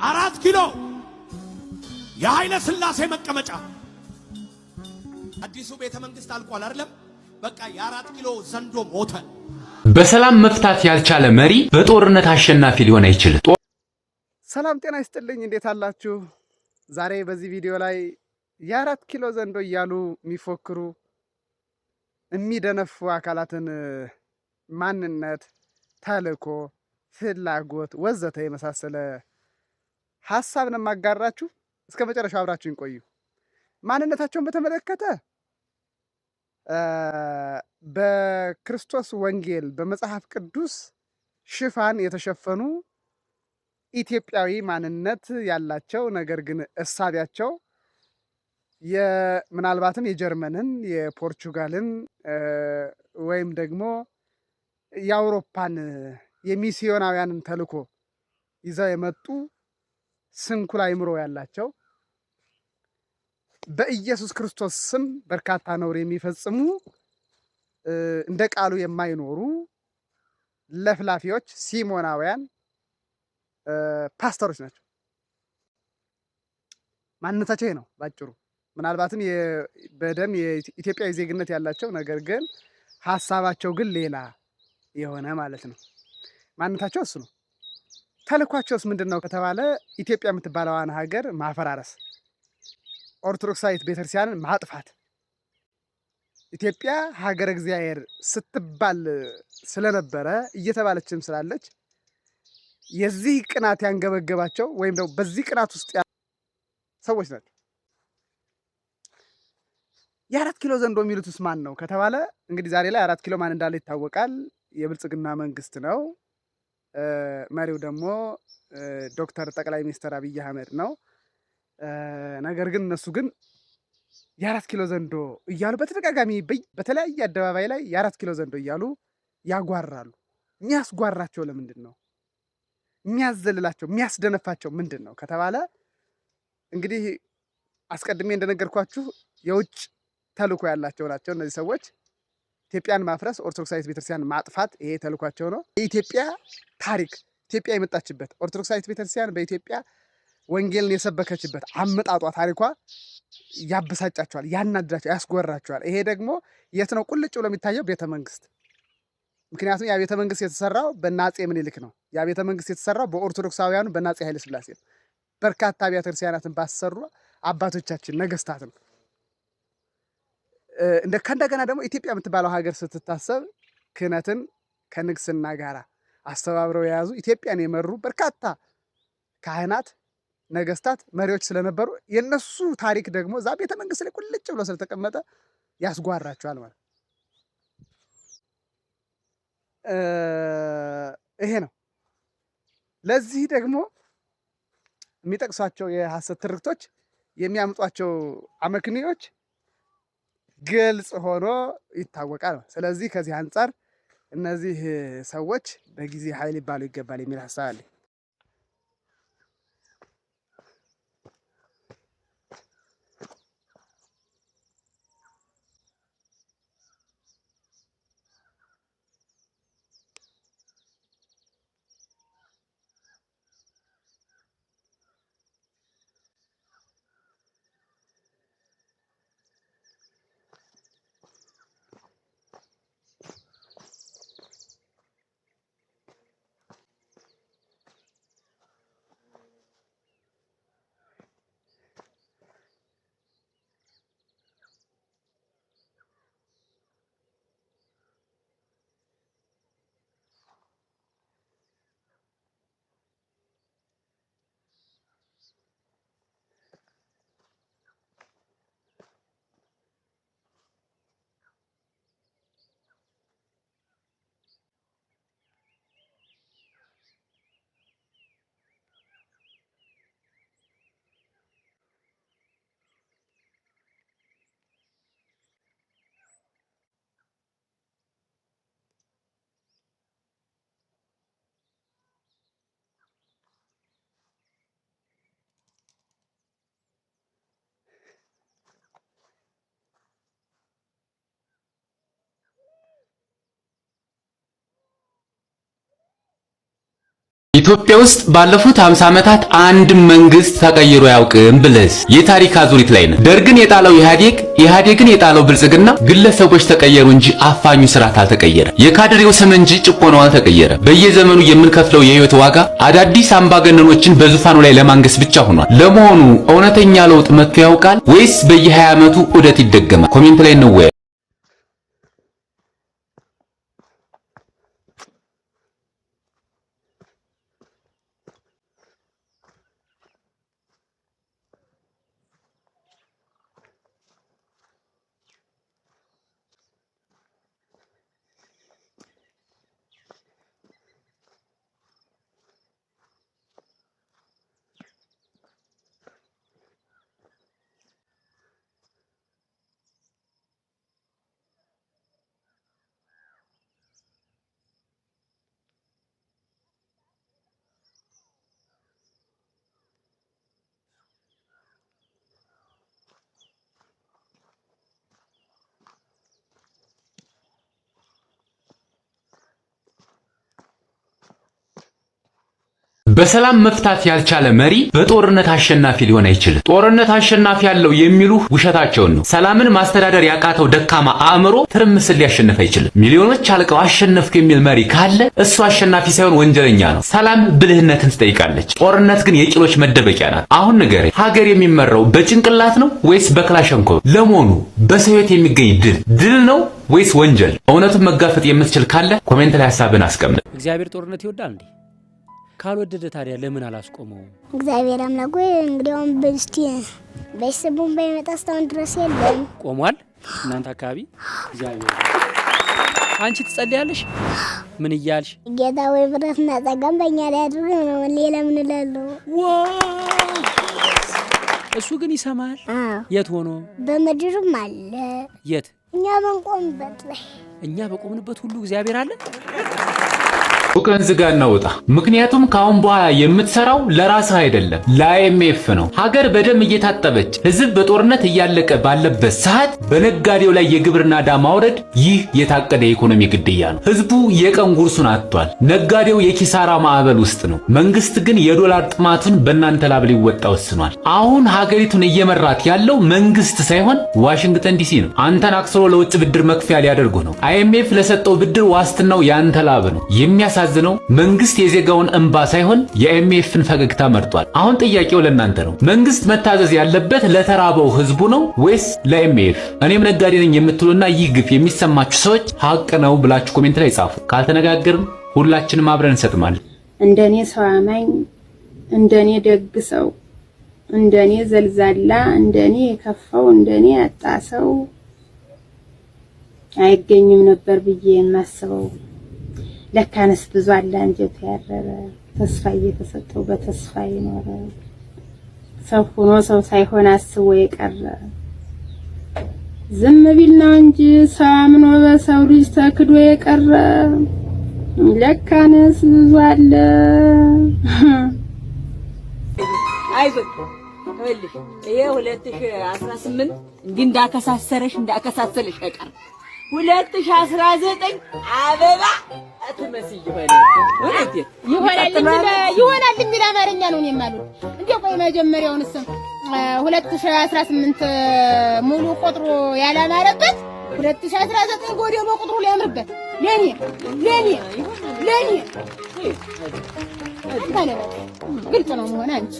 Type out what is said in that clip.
4 ኪሎ የኃይለ ሥላሴ መቀመጫ አዲሱ ቤተ መንግስት አልቋል አይደለም? በቃ የ4 ኪሎ ዘንዶ ሞተ። በሰላም መፍታት ያልቻለ መሪ በጦርነት አሸናፊ ሊሆን አይችልም። ሰላም ጤና ይስጥልኝ፣ እንዴት አላችሁ? ዛሬ በዚህ ቪዲዮ ላይ የ4 ኪሎ ዘንዶ እያሉ የሚፎክሩ የሚደነፉ አካላትን ማንነት፣ ተልእኮ፣ ፍላጎት ወዘተ የመሳሰለ ሐሳብ ነው የማጋራችሁ። እስከ መጨረሻው አብራችሁን ቆዩ። ማንነታቸውን በተመለከተ በክርስቶስ ወንጌል በመጽሐፍ ቅዱስ ሽፋን የተሸፈኑ ኢትዮጵያዊ ማንነት ያላቸው ነገር ግን እሳቢያቸው ምናልባትም የጀርመንን የፖርቹጋልን ወይም ደግሞ የአውሮፓን የሚስዮናውያንን ተልእኮ ይዘው የመጡ ስንኩል አእምሮ ያላቸው በኢየሱስ ክርስቶስ ስም በርካታ ነውር የሚፈጽሙ እንደ ቃሉ የማይኖሩ ለፍላፊዎች ሲሞናውያን ፓስተሮች ናቸው። ማንነታቸው ይሄ ነው ባጭሩ። ምናልባትም በደም የኢትዮጵያዊ ዜግነት ያላቸው ነገር ግን ሐሳባቸው ግን ሌላ የሆነ ማለት ነው። ማንነታቸው እሱ ነው። ተልኳቸውስ ምንድነው ከተባለ ኢትዮጵያ የምትባለዋን ሀገር ማፈራረስ፣ ኦርቶዶክሳዊት ቤተክርስቲያንን ማጥፋት። ኢትዮጵያ ሀገረ እግዚአብሔር ስትባል ስለነበረ እየተባለችም ስላለች የዚህ ቅናት ያንገበገባቸው ወይም ደግሞ በዚህ ቅናት ውስጥ ሰዎች ናቸው። የ4 ኪሎ ዘንዶ የሚሉትስ ማን ነው ከተባለ እንግዲህ ዛሬ ላይ 4 ኪሎ ማን እንዳለ ይታወቃል። የብልጽግና መንግስት ነው። መሪው ደግሞ ዶክተር ጠቅላይ ሚኒስትር አብይ አህመድ ነው። ነገር ግን እነሱ ግን የ4 ኪሎ ዘንዶ እያሉ በተደጋጋሚ በተለያየ አደባባይ ላይ የ4 ኪሎ ዘንዶ እያሉ ያጓራሉ። የሚያስጓራቸው ለምንድን ነው? የሚያዘልላቸው የሚያስደነፋቸው ምንድን ነው ከተባለ እንግዲህ አስቀድሜ እንደነገርኳችሁ የውጭ ተልእኮ ያላቸው ናቸው እነዚህ ሰዎች። ኢትዮጵያን ማፍረስ፣ ኦርቶዶክሳዊት ቤተክርስቲያን ማጥፋት፣ ይሄ ተልኳቸው ነው። የኢትዮጵያ ታሪክ ኢትዮጵያ የመጣችበት ኦርቶዶክሳዊት ቤተክርስቲያን በኢትዮጵያ ወንጌልን የሰበከችበት አመጣጧ ታሪኳ ያበሳጫቸዋል፣ ያናድዳቸዋል፣ ያስጎራቸዋል። ይሄ ደግሞ የት ነው ቁልጭ ብሎ የሚታየው? ቤተ መንግስት። ምክንያቱም ያ ቤተ መንግስት የተሰራው በአፄ ምኒልክ ነው። ያ ቤተ መንግስት የተሰራው በኦርቶዶክሳውያኑ በአፄ ኃይለ ሥላሴ ነው። በርካታ አብያተ ክርስቲያናትን ባሰሩ አባቶቻችን ነገስታት ነው። ከእንደገና ደግሞ ኢትዮጵያ የምትባለው ሀገር ስትታሰብ ክህነትን ከንግስና ጋር አስተባብረው የያዙ ኢትዮጵያን የመሩ በርካታ ካህናት፣ ነገስታት፣ መሪዎች ስለነበሩ የነሱ ታሪክ ደግሞ እዛ ቤተ መንግስት ላይ ቁልጭ ብሎ ስለተቀመጠ ያስጓራቸዋል ማለት ይሄ ነው። ለዚህ ደግሞ የሚጠቅሷቸው የሐሰት ትርክቶች የሚያምጧቸው አመክንዮች ግልጽ ሆኖ ይታወቃል። ስለዚህ ከዚህ አንጻር እነዚህ ሰዎች በጊዜ ኃይል ይባሉ ይገባል የሚል ሐሳብ አለ። ኢትዮጵያ ውስጥ ባለፉት 50 ዓመታት አንድ መንግስት ተቀይሮ ያውቅም ብለስ የታሪክ አዙሪት ላይ ነው። ደርግን የጣለው ኢህአዴግን የጣለው ብልጽግና ግለሰቦች ተቀየሩ እንጂ አፋኙ ስርዓት አልተቀየረ። የካድሬው ስም እንጂ ጭቆናው አልተቀየረ። በየዘመኑ የምንከፍለው የህይወት ዋጋ አዳዲስ አምባገነኖችን በዙፋኑ ላይ ለማንገስ ብቻ ሆኗል። ለመሆኑ እውነተኛ ለውጥ መጥቶ ያውቃል ወይስ በየ20 ዓመቱ ዑደት ይደገማል? ኮሜንት ላይ እንወያይ። በሰላም መፍታት ያልቻለ መሪ በጦርነት አሸናፊ ሊሆን አይችልም። ጦርነት አሸናፊ ያለው የሚሉ ውሸታቸውን ነው። ሰላምን ማስተዳደር ያቃተው ደካማ አእምሮ ትርምስን ሊያሸንፍ አይችልም። ሚሊዮኖች አልቀው አሸነፍኩ የሚል መሪ ካለ እሱ አሸናፊ ሳይሆን ወንጀለኛ ነው። ሰላም ብልህነትን ትጠይቃለች። ጦርነት ግን የቂሎች መደበቂያ ናት። አሁን ንገረኝ፣ ሀገር የሚመራው በጭንቅላት ነው ወይስ በክላሽንኮቭ? ለመሆኑ በሰው ሕይወት የሚገኝ ድል ነው ወይስ ወንጀል? እውነቱን መጋፈጥ የምትችል ካለ ኮሜንት ላይ ሐሳብን አስቀምጥ። እግዚአብሔር ጦርነት ይወዳል እንዴ? ካልወደደ ታዲያ ለምን አላስቆመው? እግዚአብሔር አምላኩ እንግዲያውም በስቲ በሰቡን ባይመጣ እስካሁን ድረስ የለም ቆሟል። እናንተ አካባቢ እግዚአብሔር አንቺ ትጸልያለሽ? ምን እያልሽ? ጌታ ወይ ብረትና ጸጋም በእኛ ላይ አድርግ ነው። ሌላ ምን እላለሁ? እሱ ግን ይሰማል። የት ሆኖ? በምድርም አለ። የት? እኛ በቆምንበት ላይ። እኛ በቆምንበት ሁሉ እግዚአብሔር አለ። ሱቅህን ዝጋና ውጣ። ምክንያቱም ካሁን በኋላ የምትሰራው ለራስህ አይደለም ለአይኤምኤፍ ነው። ሀገር በደም እየታጠበች ህዝብ በጦርነት እያለቀ ባለበት ሰዓት በነጋዴው ላይ የግብር ናዳ ማውረድ ይህ የታቀደ የኢኮኖሚ ግድያ ነው። ህዝቡ የቀን ጉርሱን አጥቷል። ነጋዴው የኪሳራ ማዕበል ውስጥ ነው። መንግስት ግን የዶላር ጥማቱን በእናንተ ላብ ሊወጣ ወስኗል። አሁን ሀገሪቱን እየመራት ያለው መንግስት ሳይሆን ዋሽንግተን ዲሲ ነው። አንተን አክስሮ ለውጭ ብድር መክፈያ ሊያደርጉ ነው። አይኤምኤፍ ለሰጠው ብድር ዋስትናው ያንተ ላብ ነው። የሚያሳዝነው መንግስት የዜጋውን እንባ ሳይሆን የአይኤምኤፍን ፈገግታ መርጧል። አሁን ጥያቄው ለእናንተ ነው። መንግስት መታዘዝ ያለበት ለተራበው ህዝቡ ነው ወይስ ለአይኤምኤፍ? እኔም ነጋዴ ነኝ የምትሉና ይህ ግፍ የሚሰማችሁ ሰዎች ሀቅ ነው ብላችሁ ኮሜንት ላይ ጻፉ። ካልተነጋገርን ሁላችንም አብረን እንሰጥማለን። እንደኔ ሰው አማኝ፣ እንደኔ ደግ ሰው፣ እንደኔ ዘልዛላ፣ እንደኔ የከፋው፣ እንደኔ ያጣ ሰው አይገኝም ነበር ብዬ የማስበው ለካንስ ብዙ አለ አንጀቱ ያረረ ተስፋ እየተሰጠው በተስፋ ይኖረ ሰው ሆኖ ሰው ሳይሆን አስቦ የቀረ ዝም ቢል ነው እንጂ ሰው አምኖ በሰው ልጅ ተክዶ የቀረ ለካንስ ብዙ አለ። አይዞህ ወልሽ ይሄ 2018 እንዲህ እንዳከሳሰለሽ አይቀር 2019 አበባ አትመስይ ይሆናል የሚል አማርኛ ነው የማሉት። እንዴ ቆይ መጀመሪያውንስ 2018 ሙሉ ቁጥሩ ያላማረበት 2019 ጎዴሞ ቁጥሩ ሊያምርበት ለኔ ግልጽ ነው መሆን አንቺ